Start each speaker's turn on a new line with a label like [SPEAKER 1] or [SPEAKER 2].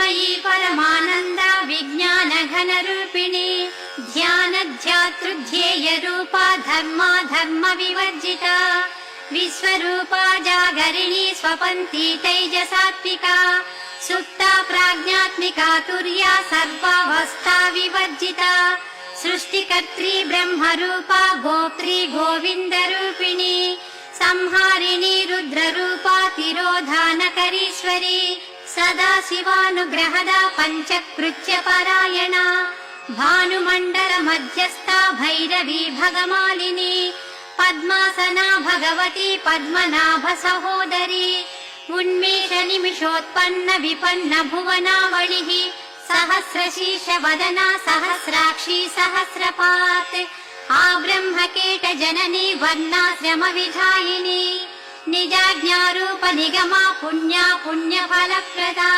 [SPEAKER 1] चिन्मयी परमानन्द विज्ञान घन रूपिणी ध्यानध्यातृध्येय रूपा धर्मा धर्म विवर्जिता विश्वरूपा जागरिणी स्वपन्ती तैजसात्मिका सुप्ता प्राज्ञात्मिका तुर्या सर्वावस्था विवर्जिता सृष्टिकर्त्री ब्रह्मरूपा गोप्त्री गोविन्द रूपिणी संहारिणी रुद्ररूपा तिरोधानकरीश्वरी सदा शिवानुग्रहदा पञ्चकृत्य परायणा भानुमण्डल मध्यस्था भैरवी भगमालिनी पद्मासना भगवती पद्मनाभ सहोदरी उन्मेष निमिषोत्पन्न विपन्न भुवनावलिः सहस्रशीर्ष वदना सहस्राक्षी सहस्रपात् आब्रह्मकेट जननी वर्णाश्रम विधायिनी निजाज्ञारूप निगमा पुण्या पुण्यफलप्रदा